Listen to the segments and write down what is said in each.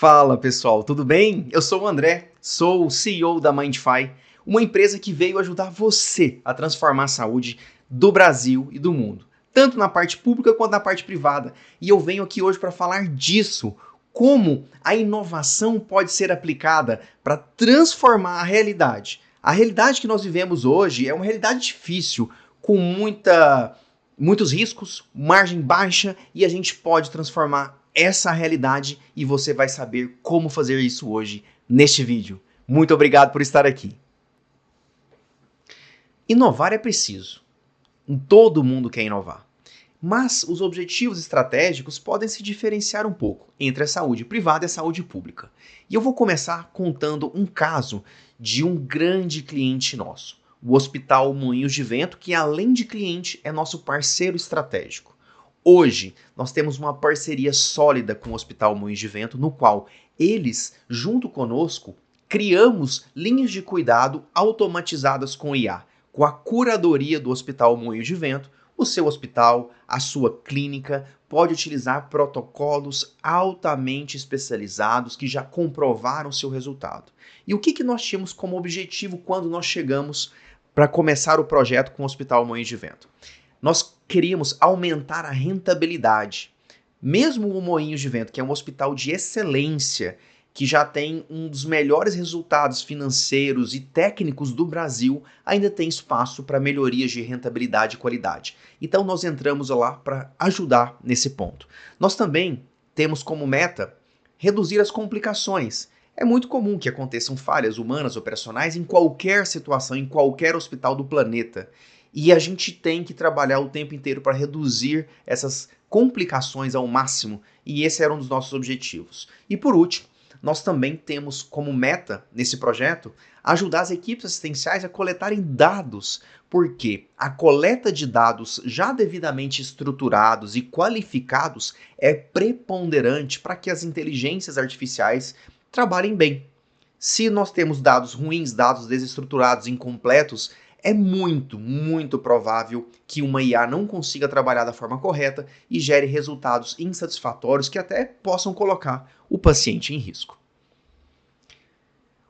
Fala pessoal, tudo bem? Eu sou o André, sou o CEO da Mindfy, uma empresa que veio ajudar você a transformar a saúde do Brasil e do mundo, tanto na parte pública quanto na parte privada. E eu venho aqui hoje para falar disso, como a inovação pode ser aplicada para transformar a realidade. A realidade que nós vivemos hoje é uma realidade difícil, com muitos riscos, margem baixa, e a gente pode transformar essa realidade e você vai saber como fazer isso hoje neste vídeo. Muito obrigado por estar aqui. Inovar é preciso. Todo mundo quer inovar. Mas os objetivos estratégicos podem se diferenciar um pouco entre a saúde privada e a saúde pública. E eu vou começar contando um caso de um grande cliente nosso, o Hospital Moinhos de Vento, que além de cliente é nosso parceiro estratégico. Hoje, nós temos uma parceria sólida com o Hospital Moinhos de Vento, no qual eles, junto conosco, criamos linhas de cuidado automatizadas com IA, com a curadoria do Hospital Moinhos de Vento. O seu hospital, a sua clínica, pode utilizar protocolos altamente especializados que já comprovaram seu resultado. E o que nós tínhamos como objetivo quando nós chegamos para começar o projeto com o Hospital Moinhos de Vento? Nós queríamos aumentar a rentabilidade. Mesmo o Moinhos de Vento, que é um hospital de excelência, que já tem um dos melhores resultados financeiros e técnicos do Brasil, ainda tem espaço para melhorias de rentabilidade e qualidade. Então nós entramos lá para ajudar nesse ponto. Nós também temos como meta reduzir as complicações. É muito comum que aconteçam falhas humanas operacionais em qualquer situação, em qualquer hospital do planeta. E a gente tem que trabalhar o tempo inteiro para reduzir essas complicações ao máximo, e esse era um dos nossos objetivos. E por último, nós também temos como meta nesse projeto ajudar as equipes assistenciais a coletarem dados, porque a coleta de dados já devidamente estruturados e qualificados é preponderante para que as inteligências artificiais trabalhem bem. Se nós temos dados ruins, dados desestruturados, incompletos, é muito provável que uma IA não consiga trabalhar da forma correta e gere resultados insatisfatórios que até possam colocar o paciente em risco.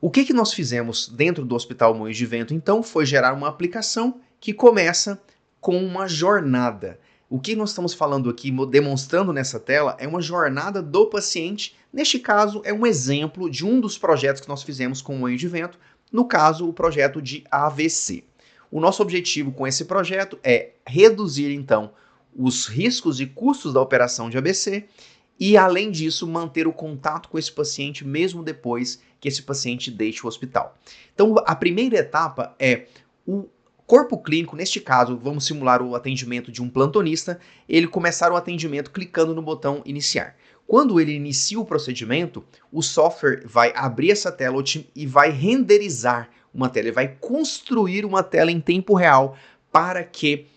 O que nós fizemos dentro do Hospital Moinhos de Vento, então, foi gerar uma aplicação que começa com uma jornada. O que nós estamos falando aqui, demonstrando nessa tela, é uma jornada do paciente. Neste caso, é um exemplo de um dos projetos que nós fizemos com o Moinhos de Vento, no caso, o projeto de AVC. O nosso objetivo com esse projeto é reduzir, então, os riscos e custos da operação de AVC e, além disso, manter o contato com esse paciente mesmo depois que esse paciente deixe o hospital. Então, a primeira etapa é o corpo clínico, neste caso, vamos simular o atendimento de um plantonista, ele começar o atendimento clicando no botão iniciar. Quando ele inicia o procedimento, o software vai abrir essa tela e vai renderizar uma tela, ele vai construir uma tela em tempo real para que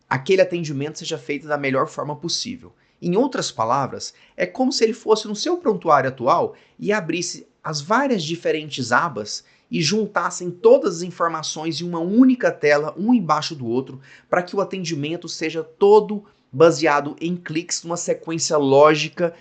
aquele atendimento seja feito da melhor forma possível. Em outras palavras, é como se ele fosse no seu prontuário atual e abrisse as várias diferentes abas e juntassem todas as informações em uma única tela, um embaixo do outro, para que o atendimento seja todo baseado em cliques numa sequência lógica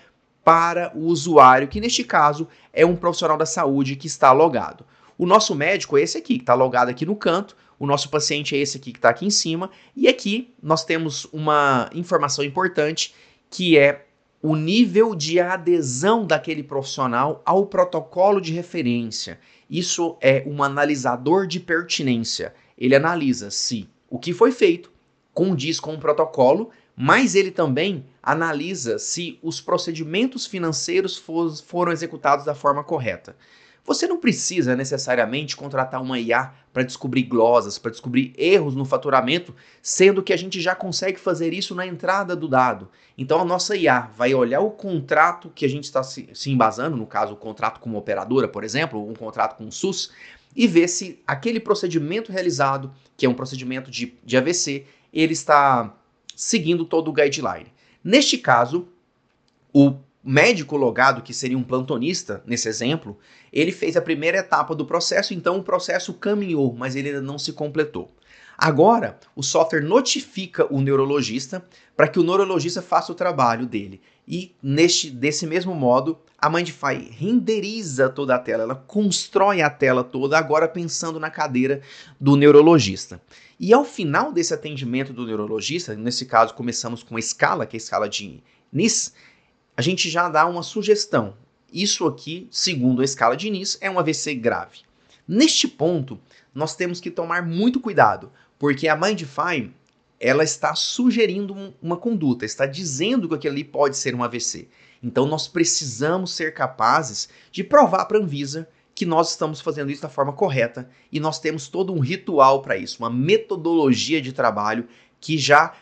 para o usuário, que neste caso é um profissional da saúde que está logado. O nosso médico é esse aqui, que está logado aqui no canto, o nosso paciente é esse aqui que está aqui em cima, e aqui nós temos uma informação importante, que é o nível de adesão daquele profissional ao protocolo de referência. Isso é um analisador de pertinência. Ele analisa se o que foi feito condiz com o protocolo, mas ele também analisa se os procedimentos financeiros foram executados da forma correta. Você não precisa necessariamente contratar uma IA para descobrir glosas, para descobrir erros no faturamento, sendo que a gente já consegue fazer isso na entrada do dado. Então a nossa IA vai olhar o contrato que a gente está se embasando, no caso o contrato com uma operadora, por exemplo, um contrato com o SUS, e ver se aquele procedimento realizado, que é um procedimento de AVC, ele está seguindo todo o guideline. Neste caso, o médico logado, que seria um plantonista, nesse exemplo, ele fez a primeira etapa do processo, então o processo caminhou, mas ele ainda não se completou. Agora, o software notifica o neurologista para que o neurologista faça o trabalho dele. E desse mesmo modo, a Mindify renderiza toda a tela, ela constrói a tela toda, agora pensando na cadeira do neurologista. E ao final desse atendimento do neurologista, nesse caso começamos com a escala, que é a escala de NIS, a gente já dá uma sugestão. Isso aqui, segundo a escala de NIS, é um AVC grave. Neste ponto, nós temos que tomar muito cuidado, porque a Mindify ela está sugerindo uma conduta, está dizendo que aquilo ali pode ser um AVC. Então nós precisamos ser capazes de provar para a Anvisa que nós estamos fazendo isso da forma correta e nós temos todo um ritual para isso, uma metodologia de trabalho que já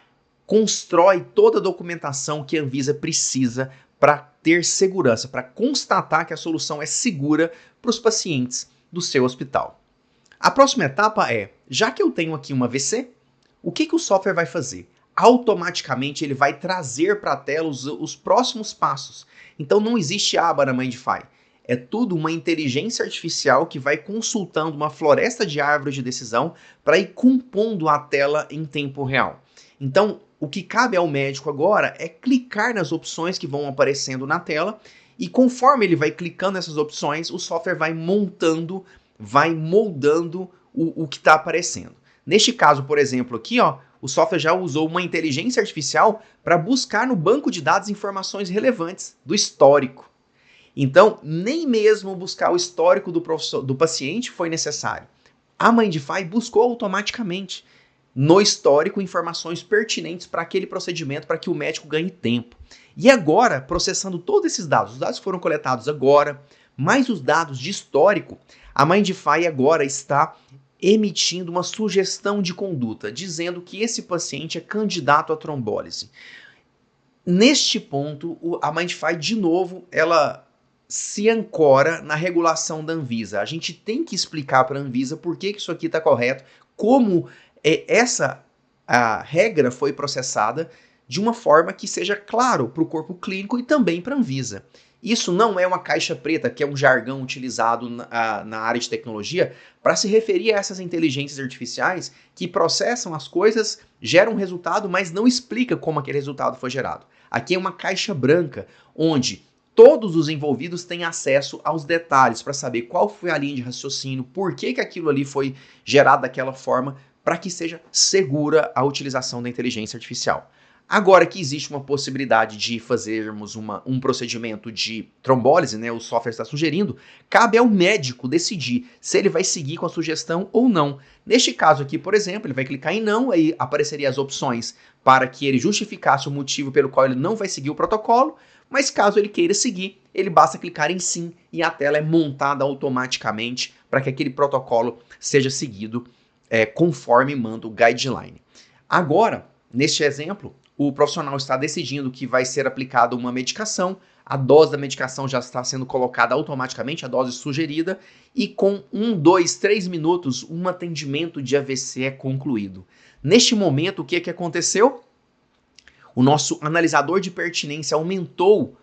constrói toda a documentação que a Anvisa precisa para ter segurança, para constatar que a solução é segura para os pacientes do seu hospital. A próxima etapa é, já que eu tenho aqui uma AVC, o que o software vai fazer? Automaticamente ele vai trazer para a tela os próximos passos. Então não existe aba na Mindify. É tudo uma inteligência artificial que vai consultando uma floresta de árvores de decisão para ir compondo a tela em tempo real. Então, o que cabe ao médico agora é clicar nas opções que vão aparecendo na tela e conforme ele vai clicando nessas opções, o software vai moldando o que está aparecendo. Neste caso, por exemplo, aqui, ó, o software já usou uma inteligência artificial para buscar no banco de dados informações relevantes do histórico. Então, nem mesmo buscar o histórico do paciente foi necessário. A Mindify buscou automaticamente no histórico informações pertinentes para aquele procedimento, para que o médico ganhe tempo. E agora, processando todos esses dados, os dados foram coletados agora, mais os dados de histórico, a Mindify agora está emitindo uma sugestão de conduta, dizendo que esse paciente é candidato à trombólise. Neste ponto, a Mindify, de novo, ela se ancora na regulação da Anvisa. A gente tem que explicar para a Anvisa por que isso aqui está correto, como a regra foi processada de uma forma que seja claro para o corpo clínico e também para a Anvisa. Isso não é uma caixa preta, que é um jargão utilizado na área de tecnologia para se referir a essas inteligências artificiais que processam as coisas, geram um resultado, mas não explica como aquele resultado foi gerado. Aqui é uma caixa branca, onde todos os envolvidos têm acesso aos detalhes para saber qual foi a linha de raciocínio, por que aquilo ali foi gerado daquela forma, para que seja segura a utilização da inteligência artificial. Agora que existe uma possibilidade de fazermos um procedimento de trombólise, né, o software está sugerindo, cabe ao médico decidir se ele vai seguir com a sugestão ou não. Neste caso aqui, por exemplo, ele vai clicar em não, aí apareceria as opções para que ele justificasse o motivo pelo qual ele não vai seguir o protocolo, mas caso ele queira seguir, ele basta clicar em sim e a tela é montada automaticamente para que aquele protocolo seja seguido conforme manda o guideline. Agora, neste exemplo, o profissional está decidindo que vai ser aplicada uma medicação, a dose da medicação já está sendo colocada automaticamente, a dose sugerida, e com 1, 2, 3 minutos, um atendimento de AVC é concluído. Neste momento, o que aconteceu? O nosso analisador de pertinência aumentou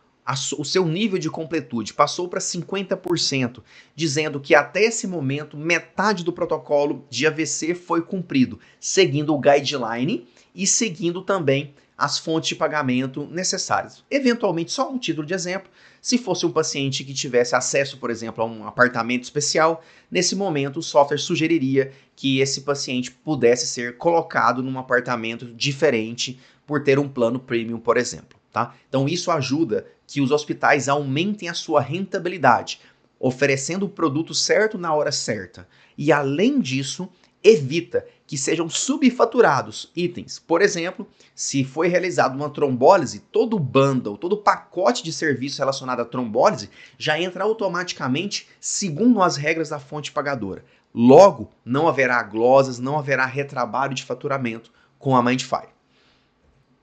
o seu nível de completude, passou para 50%, dizendo que até esse momento, metade do protocolo de AVC foi cumprido, seguindo o guideline e seguindo também as fontes de pagamento necessárias. Eventualmente, só um título de exemplo, se fosse um paciente que tivesse acesso, por exemplo, a um apartamento especial, nesse momento o software sugeriria que esse paciente pudesse ser colocado num apartamento diferente por ter um plano premium, por exemplo. Tá? Então isso ajuda que os hospitais aumentem a sua rentabilidade, oferecendo o produto certo na hora certa. E além disso, evita que sejam subfaturados itens. Por exemplo, se foi realizada uma trombólise, todo o bundle, todo o pacote de serviços relacionado à trombólise já entra automaticamente segundo as regras da fonte pagadora. Logo, não haverá glosas, não haverá retrabalho de faturamento com a Mindify.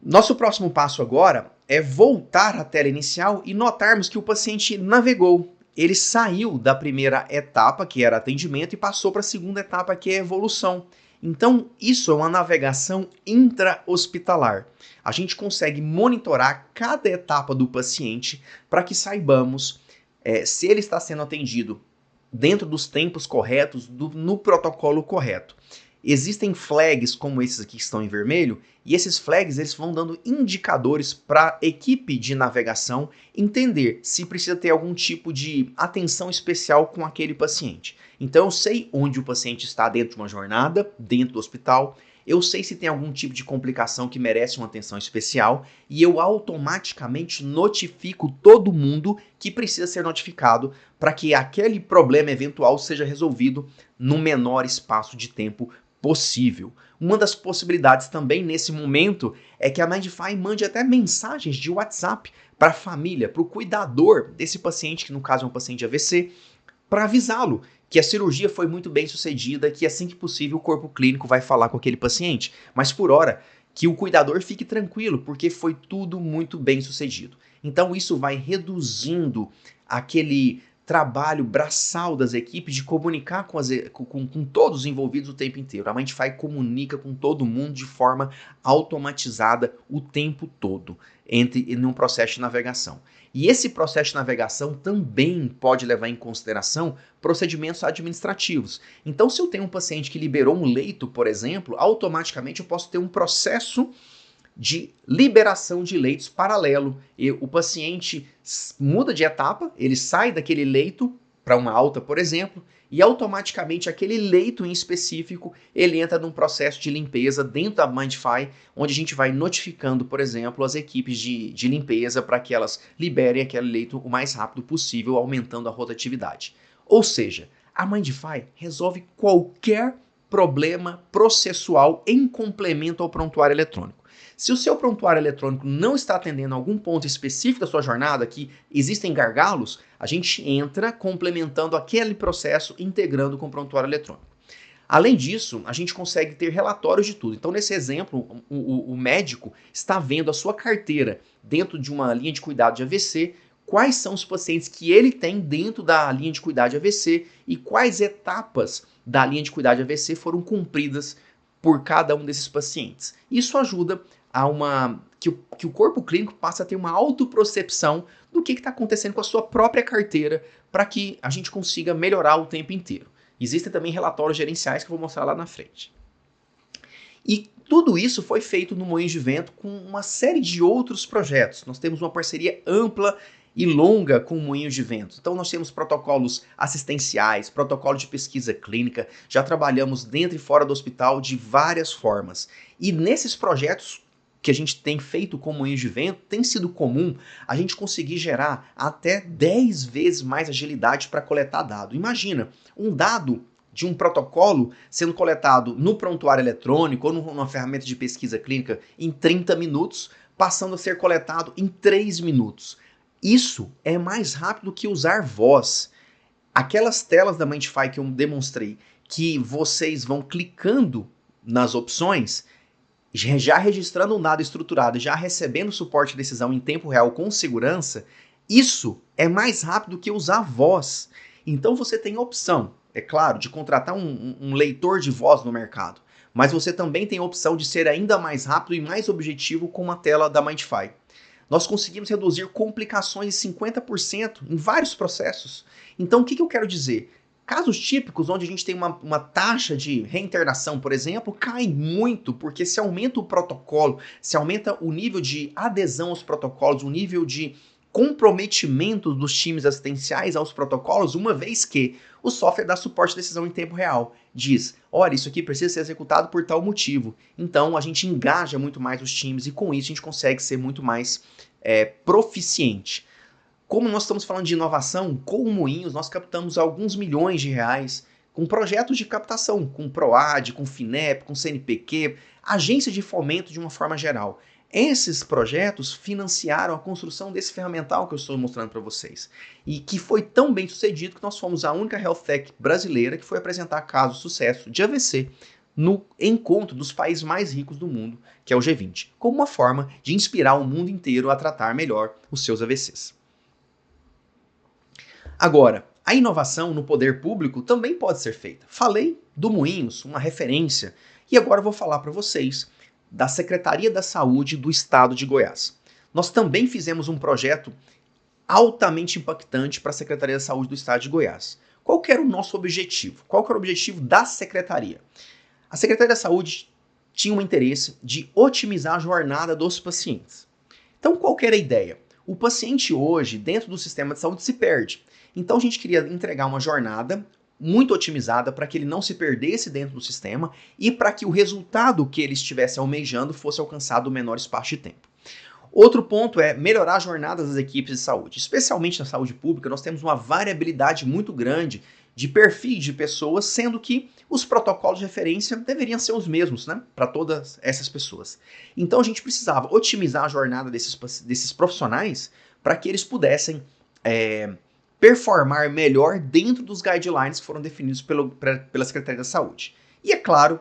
Nosso próximo passo agora é voltar à tela inicial e notarmos que o paciente navegou. Ele saiu da primeira etapa, que era atendimento, e passou para a segunda etapa, que é evolução. Então, isso é uma navegação intra-hospitalar. A gente consegue monitorar cada etapa do paciente para que saibamos se ele está sendo atendido dentro dos tempos corretos, no protocolo correto. existem flags como esses aqui que estão em vermelho, e esses flags eles vão dando indicadores para a equipe de navegação entender se precisa ter algum tipo de atenção especial com aquele paciente. Então eu sei onde o paciente está dentro de uma jornada, dentro do hospital, eu sei se tem algum tipo de complicação que merece uma atenção especial e eu automaticamente notifico todo mundo que precisa ser notificado para que aquele problema eventual seja resolvido no menor espaço de tempo possível. Uma das possibilidades também nesse momento é que a Mindify mande até mensagens de WhatsApp para a família, para o cuidador desse paciente, que no caso é um paciente de AVC, para avisá-lo que a cirurgia foi muito bem sucedida, que assim que possível o corpo clínico vai falar com aquele paciente. Mas por hora, que o cuidador fique tranquilo, porque foi tudo muito bem sucedido. Então isso vai reduzindo aquele trabalho braçal das equipes de comunicar com todos os envolvidos o tempo inteiro. A Mindify comunica com todo mundo de forma automatizada o tempo todo em um processo de navegação. E esse processo de navegação também pode levar em consideração procedimentos administrativos. Então, se eu tenho um paciente que liberou um leito, por exemplo, automaticamente eu posso ter um processo de liberação de leitos paralelo. E o paciente muda de etapa, ele sai daquele leito para uma alta, por exemplo, e automaticamente aquele leito em específico, ele entra num processo de limpeza dentro da Mindify, onde a gente vai notificando, por exemplo, as equipes de limpeza para que elas liberem aquele leito o mais rápido possível, aumentando a rotatividade. Ou seja, a Mindify resolve qualquer problema processual em complemento ao prontuário eletrônico. Se o seu prontuário eletrônico não está atendendo a algum ponto específico da sua jornada, que existem gargalos, a gente entra complementando aquele processo, integrando com o prontuário eletrônico. Além disso, a gente consegue ter relatórios de tudo. Então, nesse exemplo, o médico está vendo a sua carteira dentro de uma linha de cuidado de AVC, quais são os pacientes que ele tem dentro da linha de cuidado de AVC e quais etapas da linha de cuidado de AVC foram cumpridas por cada um desses pacientes. Isso ajuda que o corpo clínico passe a ter uma autopercepção do que está acontecendo com a sua própria carteira para que a gente consiga melhorar o tempo inteiro. Existem também relatórios gerenciais que eu vou mostrar lá na frente. E tudo isso foi feito no Moinhos de Vento com uma série de outros projetos. Nós temos uma parceria ampla e longa com o Moinhos de Vento. Então nós temos protocolos assistenciais, protocolo de pesquisa clínica, já trabalhamos dentro e fora do hospital de várias formas. E nesses projetos que a gente tem feito com Moinhos de Vento, tem sido comum a gente conseguir gerar até 10 vezes mais agilidade para coletar dado. Imagina, um dado de um protocolo sendo coletado no prontuário eletrônico ou numa ferramenta de pesquisa clínica em 30 minutos, passando a ser coletado em 3 minutos. Isso é mais rápido que usar voz. Aquelas telas da Mindify que eu demonstrei, que vocês vão clicando nas opções, já registrando um dado estruturado, já recebendo suporte de decisão em tempo real com segurança, isso é mais rápido que usar voz. Então você tem a opção, é claro, de contratar um leitor de voz no mercado, mas você também tem a opção de ser ainda mais rápido e mais objetivo com a tela da Mindify. Nós conseguimos reduzir complicações em 50% em vários processos. Então o que eu quero dizer? Casos típicos onde a gente tem uma taxa de reinternação, por exemplo, cai muito, porque se aumenta o protocolo, se aumenta o nível de adesão aos protocolos, o nível de comprometimento dos times assistenciais aos protocolos, uma vez que o software dá suporte à decisão em tempo real. Diz, olha, isso aqui precisa ser executado por tal motivo. Então a gente engaja muito mais os times e com isso a gente consegue ser muito mais proficiente. Como nós estamos falando de inovação, com o Moinhos nós captamos alguns milhões de reais com projetos de captação, com PROAD, com FINEP, com CNPq, agência de fomento de uma forma geral. Esses projetos financiaram a construção desse ferramental que eu estou mostrando para vocês. E que foi tão bem sucedido que nós fomos a única health tech brasileira que foi apresentar caso de sucesso de AVC no encontro dos países mais ricos do mundo, que é o G20, como uma forma de inspirar o mundo inteiro a tratar melhor os seus AVCs. Agora, a inovação no poder público também pode ser feita. Falei do Moinhos, uma referência, e agora eu vou falar para vocês da Secretaria da Saúde do Estado de Goiás. Nós também fizemos um projeto altamente impactante para a Secretaria da Saúde do Estado de Goiás. Qual que era o nosso objetivo? Qual que era o objetivo da Secretaria? A Secretaria da Saúde tinha um interesse de otimizar a jornada dos pacientes. Então, qual que era a ideia? O paciente hoje, dentro do sistema de saúde, se perde. Então, a gente queria entregar uma jornada muito otimizada para que ele não se perdesse dentro do sistema e para que o resultado que ele estivesse almejando fosse alcançado no menor espaço de tempo. Outro ponto é melhorar a jornada das equipes de saúde. Especialmente na saúde pública, nós temos uma variabilidade muito grande de perfis de pessoas, sendo que os protocolos de referência deveriam ser os mesmos, né, para todas essas pessoas. Então a gente precisava otimizar a jornada desses profissionais para que eles pudessem performar melhor dentro dos guidelines que foram definidos pela Secretaria da Saúde. E é claro,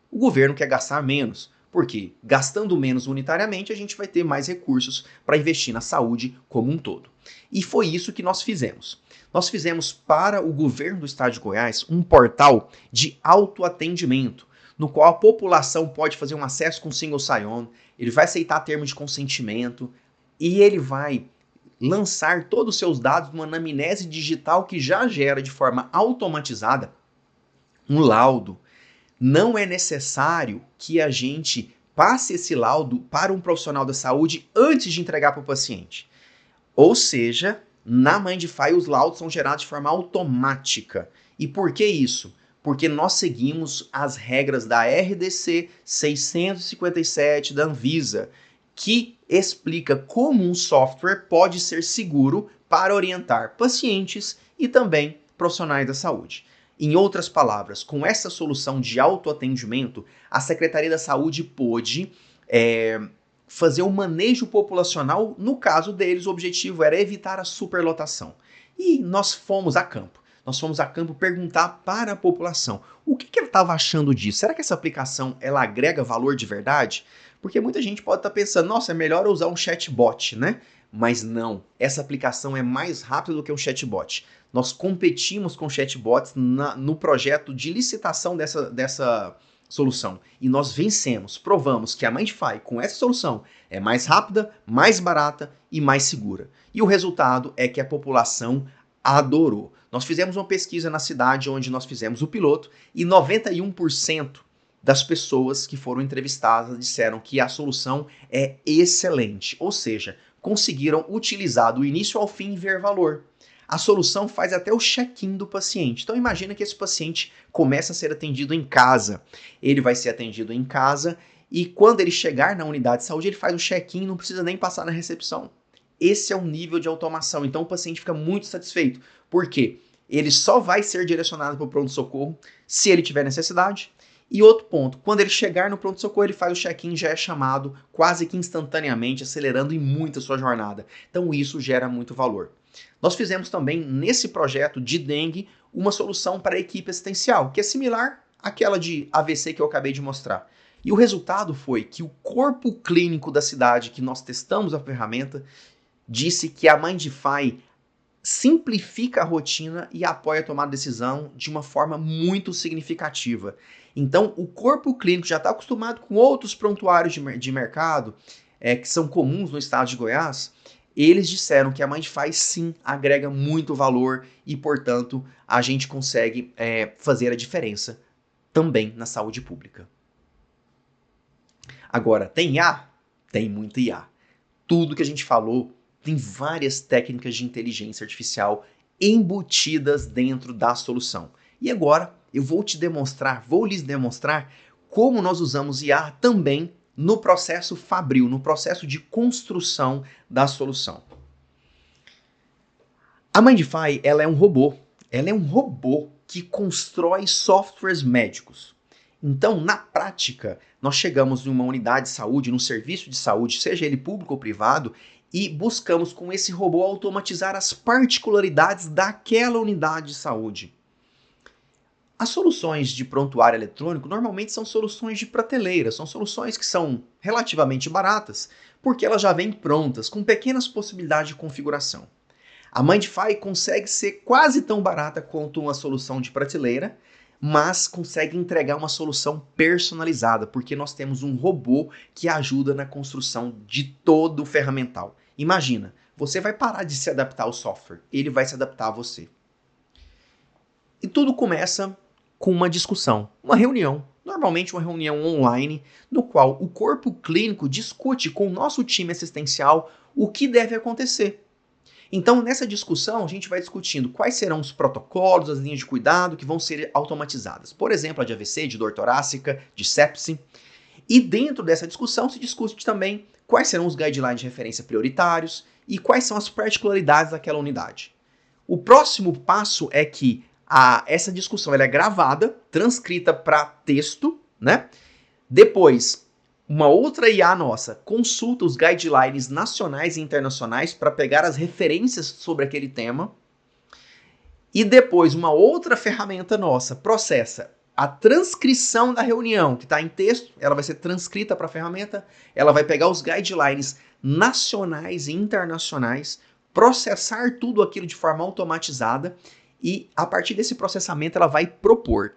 o governo quer gastar menos, porque gastando menos unitariamente a gente vai ter mais recursos para investir na saúde como um todo. E foi isso que nós fizemos. Nós fizemos para o governo do estado de Goiás um portal de autoatendimento, no qual a população pode fazer um acesso com single sign-on, ele vai aceitar termos de consentimento e ele vai lançar todos os seus dados numa anamnese digital que já gera de forma automatizada um laudo. Não é necessário que a gente passe esse laudo para um profissional da saúde antes de entregar para o paciente. Ou seja, na Mindify os laudos são gerados de forma automática. E por que isso? Porque nós seguimos as regras da RDC 657 da Anvisa, que explica como um software pode ser seguro para orientar pacientes e também profissionais da saúde. Em outras palavras, com essa solução de autoatendimento, a Secretaria da Saúde pôde fazer um manejo populacional. No caso deles, o objetivo era evitar a superlotação. E nós fomos a campo. Nós fomos a campo perguntar para a população o que ela estava achando disso. Será que essa aplicação ela agrega valor de verdade? Porque muita gente pode estar pensando, nossa, é melhor usar um chatbot, né? Mas não, essa aplicação é mais rápida do que um chatbot. Nós competimos com chatbots no projeto de licitação dessa solução. E nós vencemos, provamos que a Mindify com essa solução é mais rápida, mais barata e mais segura. E o resultado é que a população adorou. Nós fizemos uma pesquisa na cidade onde nós fizemos o piloto e 91% das pessoas que foram entrevistadas disseram que a solução é excelente, ou seja, conseguiram utilizar do início ao fim e ver valor. A solução faz até o check-in do paciente. Então imagina que esse paciente começa a ser atendido em casa. Ele vai ser atendido em casa e quando ele chegar na unidade de saúde, ele faz o check-in, não precisa nem passar na recepção. Esse é o nível de automação. Então o paciente fica muito satisfeito. Por quê? Ele só vai ser direcionado para o pronto-socorro se ele tiver necessidade. E outro ponto, quando ele chegar no pronto-socorro, ele faz o check-in, já é chamado quase que instantaneamente, acelerando em muito a sua jornada. Então isso gera muito valor. Nós fizemos também, nesse projeto de dengue, uma solução para a equipe assistencial, que é similar àquela de AVC que eu acabei de mostrar. E o resultado foi que o corpo clínico da cidade, que nós testamos a ferramenta, disse que a Mindify simplifica a rotina e apoia a tomada de decisão de uma forma muito significativa. Então, o corpo clínico já está acostumado com outros prontuários de mercado, que são comuns no estado de Goiás. Eles disseram que a Mindify sim agrega muito valor e, portanto, a gente consegue fazer a diferença também na saúde pública. Agora, tem IA? Tem muito IA. Tudo que a gente falou tem várias técnicas de inteligência artificial embutidas dentro da solução. E agora eu vou lhes demonstrar como nós usamos IA também no processo fabril, no processo de construção da solução. A Mindify, ela é um robô. Ela é um robô que constrói softwares médicos. Então, na prática, nós chegamos em uma unidade de saúde, num serviço de saúde, seja ele público ou privado, e buscamos com esse robô automatizar as particularidades daquela unidade de saúde. As soluções de prontuário eletrônico normalmente são soluções de prateleira, são soluções que são relativamente baratas, porque elas já vêm prontas, com pequenas possibilidades de configuração. A Mindify consegue ser quase tão barata quanto uma solução de prateleira, mas consegue entregar uma solução personalizada, porque nós temos um robô que ajuda na construção de todo o ferramental. Imagina, você vai parar de se adaptar ao software, ele vai se adaptar a você. E tudo começa com uma discussão, uma reunião Normalmente uma reunião online, no qual o corpo clínico discute com o nosso time assistencial o que deve acontecer. Então, nessa discussão, a gente vai discutindo quais serão os protocolos, as linhas de cuidado que vão ser automatizadas. Por exemplo, a de AVC, de dor torácica, de sepse. E dentro dessa discussão se discute também quais serão os guidelines de referência prioritários e quais são as particularidades daquela unidade. O próximo passo é que essa discussão ela é gravada, transcrita para texto, né? Depois, uma outra IA nossa consulta os guidelines nacionais e internacionais para pegar as referências sobre aquele tema. E depois, uma outra ferramenta nossa processa a transcrição da reunião, que está em texto, ela vai ser transcrita para a ferramenta, ela vai pegar os guidelines nacionais e internacionais, processar tudo aquilo de forma automatizada e, a partir desse processamento, ela vai propor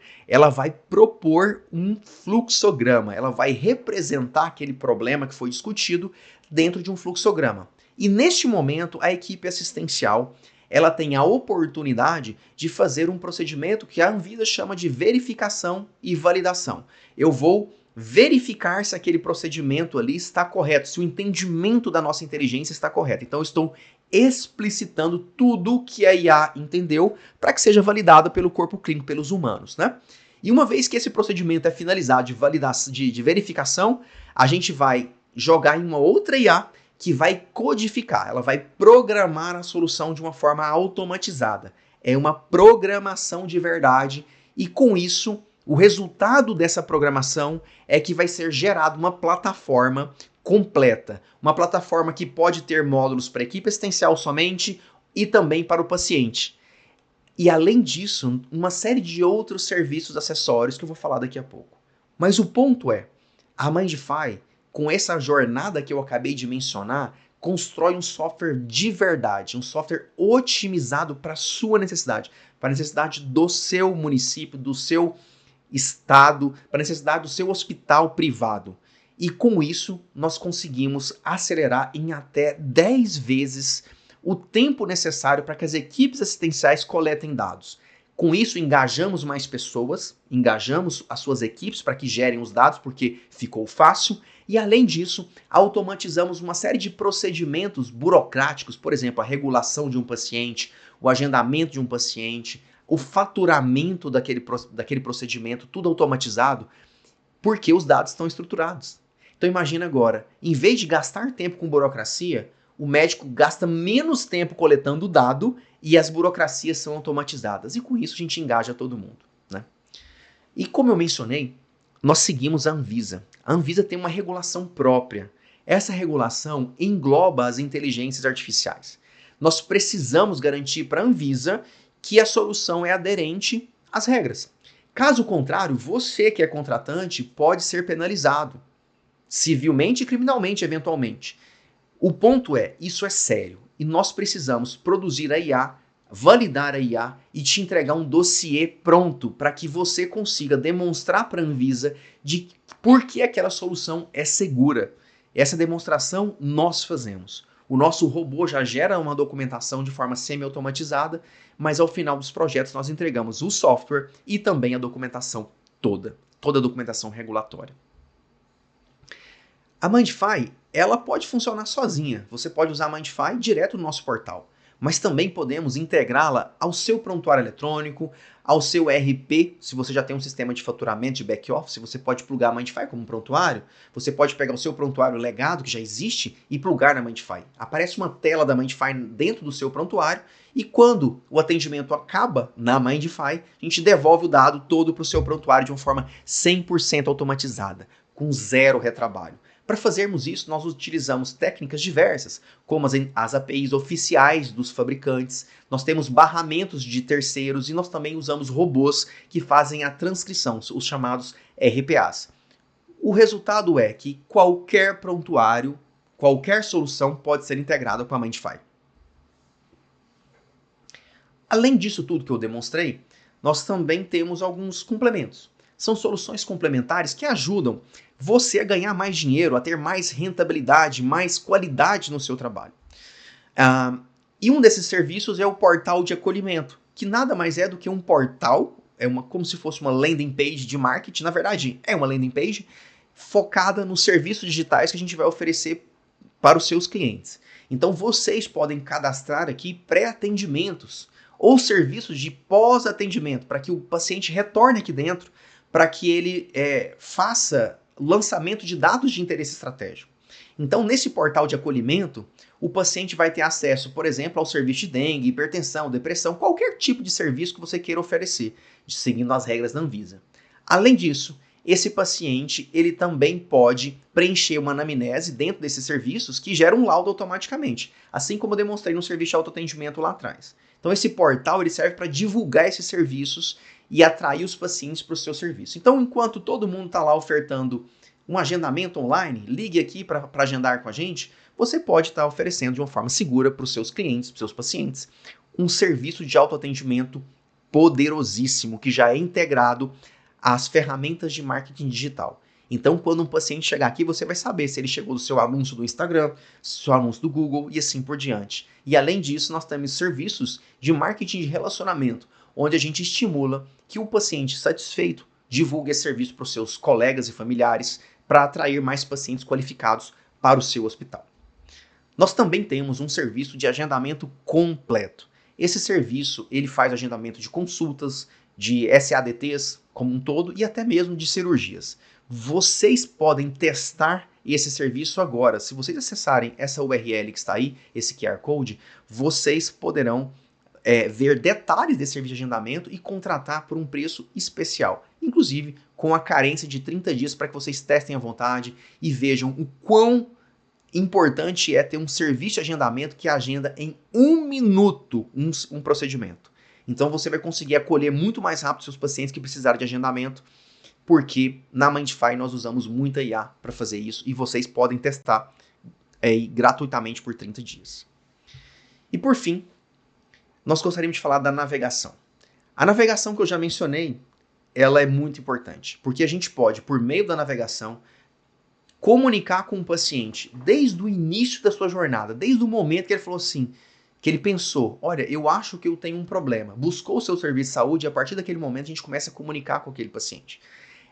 um fluxograma, ela vai representar aquele problema que foi discutido dentro de um fluxograma. E, neste momento, a equipe assistencial ela tem a oportunidade de fazer um procedimento que a Anvisa chama de verificação e validação. Eu vou verificar se aquele procedimento ali está correto, se o entendimento da nossa inteligência está correto. Então, eu estou explicitando tudo que a IA entendeu para que seja validado pelo corpo clínico, pelos humanos, né? E uma vez que esse procedimento é finalizado de verificação, a gente vai jogar em uma outra IA que vai codificar, ela vai programar a solução de uma forma automatizada. É uma programação de verdade e com isso, o resultado dessa programação é que vai ser gerada uma plataforma completa. Uma plataforma que pode ter módulos para a equipe assistencial somente e também para o paciente. E além disso, uma série de outros serviços acessórios que eu vou falar daqui a pouco. Mas o ponto é, a Mindify, com essa jornada que eu acabei de mencionar, constrói um software de verdade, um software otimizado para a sua necessidade, para a necessidade do seu município, do seu estado, para a necessidade do seu hospital privado. E com isso, nós conseguimos acelerar em até 10 vezes o tempo necessário para que as equipes assistenciais coletem dados. Com isso, engajamos mais pessoas, engajamos as suas equipes para que gerem os dados, porque ficou fácil. E, além disso, automatizamos uma série de procedimentos burocráticos, por exemplo, a regulação de um paciente, o agendamento de um paciente, o faturamento daquele procedimento, tudo automatizado, porque os dados estão estruturados. Então, imagina agora, em vez de gastar tempo com burocracia, o médico gasta menos tempo coletando o dado e as burocracias são automatizadas. E com isso a gente engaja todo mundo, né? E como eu mencionei, nós seguimos a Anvisa. A Anvisa tem uma regulação própria. Essa regulação engloba as inteligências artificiais. Nós precisamos garantir para a Anvisa que a solução é aderente às regras. Caso contrário, você que é contratante pode ser penalizado, civilmente e criminalmente, eventualmente. O ponto é, isso é sério, e nós precisamos produzir a IA, validar a IA e te entregar um dossiê pronto para que você consiga demonstrar para a Anvisa de por que aquela solução é segura. Essa demonstração nós fazemos. O nosso robô já gera uma documentação de forma semi-automatizada, mas ao final dos projetos nós entregamos o software e também a documentação toda a documentação regulatória. A Mindify, ela pode funcionar sozinha. Você pode usar a Mindify direto no nosso portal. Mas também podemos integrá-la ao seu prontuário eletrônico, ao seu ERP, se você já tem um sistema de faturamento de back-office, você pode plugar a Mindify como um prontuário. Você pode pegar o seu prontuário legado, que já existe, e plugar na Mindify. Aparece uma tela da Mindify dentro do seu prontuário, e quando o atendimento acaba na Mindify, a gente devolve o dado todo para o seu prontuário de uma forma 100% automatizada, com zero retrabalho. Para fazermos isso, nós utilizamos técnicas diversas, como as APIs oficiais dos fabricantes, nós temos barramentos de terceiros e nós também usamos robôs que fazem a transcrição, os chamados RPAs. O resultado é que qualquer prontuário, qualquer solução pode ser integrada com a Mindify. Além disso tudo que eu demonstrei, nós também temos alguns complementos. São soluções complementares que ajudam você a ganhar mais dinheiro, a ter mais rentabilidade, mais qualidade no seu trabalho. E um desses serviços é o portal de acolhimento, que nada mais é do que um portal como se fosse uma landing page de marketing. Na verdade, é uma landing page focada nos serviços digitais que a gente vai oferecer para os seus clientes. Então, vocês podem cadastrar aqui pré-atendimentos ou serviços de pós-atendimento para que o paciente retorne aqui dentro, para que ele faça lançamento de dados de interesse estratégico. Então, nesse portal de acolhimento, o paciente vai ter acesso, por exemplo, ao serviço de dengue, hipertensão, depressão, qualquer tipo de serviço que você queira oferecer, seguindo as regras da Anvisa. Além disso, esse paciente ele também pode preencher uma anamnese dentro desses serviços que gera um laudo automaticamente, assim como eu demonstrei no serviço de autoatendimento lá atrás. Então, esse portal ele serve para divulgar esses serviços e atrair os pacientes para o seu serviço. Então, enquanto todo mundo está lá ofertando um agendamento online, ligue aqui para agendar com a gente, você pode estar oferecendo de uma forma segura para os seus clientes, para os seus pacientes, um serviço de autoatendimento poderosíssimo que já é integrado às ferramentas de marketing digital. Então, quando um paciente chegar aqui, você vai saber se ele chegou do seu anúncio do Instagram, seu anúncio do Google e assim por diante. E além disso, nós temos serviços de marketing de relacionamento, onde a gente estimula que o paciente satisfeito divulgue esse serviço para os seus colegas e familiares para atrair mais pacientes qualificados para o seu hospital. Nós também temos um serviço de agendamento completo. Esse serviço ele faz agendamento de consultas, de SADTs como um todo e até mesmo de cirurgias. Vocês podem testar esse serviço agora. Se vocês acessarem essa URL que está aí, esse QR Code, vocês poderão ver detalhes desse serviço de agendamento e contratar por um preço especial, inclusive com a carência de 30 dias para que vocês testem à vontade e vejam o quão importante é ter um serviço de agendamento que agenda em 1 minuto um procedimento. Então você vai conseguir acolher muito mais rápido seus pacientes que precisarem de agendamento, porque na Mindify nós usamos muita IA para fazer isso e vocês podem testar gratuitamente por 30 dias. E por fim, nós gostaríamos de falar da navegação. A navegação que eu já mencionei, ela é muito importante, porque a gente pode, por meio da navegação, comunicar com o paciente desde o início da sua jornada, desde o momento que ele falou assim, que ele pensou, olha, eu acho que eu tenho um problema, buscou o seu serviço de saúde e a partir daquele momento a gente começa a comunicar com aquele paciente.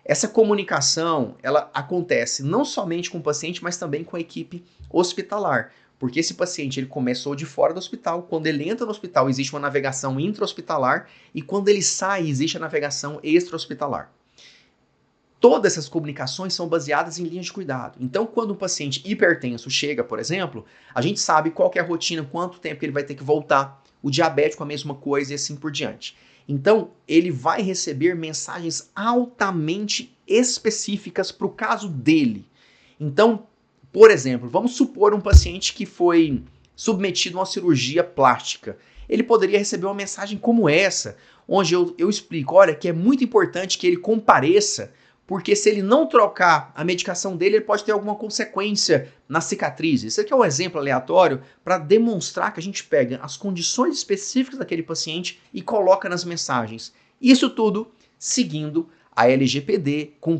Essa comunicação, ela acontece não somente com o paciente, mas também com a equipe hospitalar, porque esse paciente ele começou de fora do hospital, quando ele entra no hospital existe uma navegação intra-hospitalar e quando ele sai existe a navegação extra-hospitalar. Todas essas comunicações são baseadas em linhas de cuidado. Então, quando um paciente hipertenso chega, por exemplo, a gente sabe qual que é a rotina, quanto tempo ele vai ter que voltar, o diabético a mesma coisa e assim por diante. Então, ele vai receber mensagens altamente específicas para o caso dele. Então, por exemplo, vamos supor um paciente que foi submetido a uma cirurgia plástica. Ele poderia receber uma mensagem como essa, onde eu explico, olha, que é muito importante que ele compareça, porque se ele não trocar a medicação dele, ele pode ter alguma consequência na cicatriz. Isso aqui é um exemplo aleatório para demonstrar que a gente pega as condições específicas daquele paciente e coloca nas mensagens. Isso tudo seguindo a LGPD, com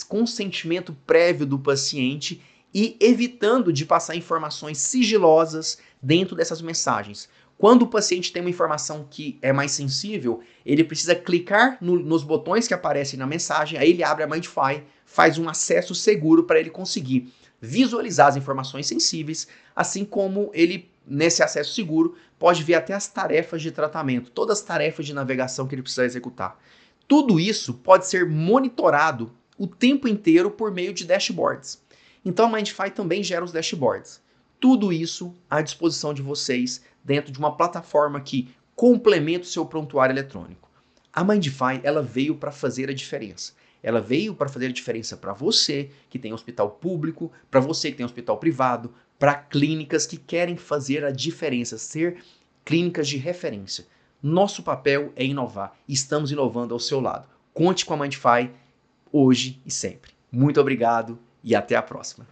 consentimento prévio do paciente e evitando de passar informações sigilosas dentro dessas mensagens. Quando o paciente tem uma informação que é mais sensível, ele precisa clicar nos botões que aparecem na mensagem, aí ele abre a Mindify, faz um acesso seguro para ele conseguir visualizar as informações sensíveis, assim como ele, nesse acesso seguro, pode ver até as tarefas de tratamento, todas as tarefas de navegação que ele precisa executar. Tudo isso pode ser monitorado o tempo inteiro por meio de dashboards. Então a Mindify também gera os dashboards. Tudo isso à disposição de vocês dentro de uma plataforma que complementa o seu prontuário eletrônico. A Mindify, ela veio para fazer a diferença. Ela veio para fazer a diferença para você que tem hospital público, para você que tem hospital privado, para clínicas que querem fazer a diferença, ser clínicas de referência. Nosso papel é inovar. Estamos inovando ao seu lado. Conte com a Mindify hoje e sempre. Muito obrigado e até a próxima.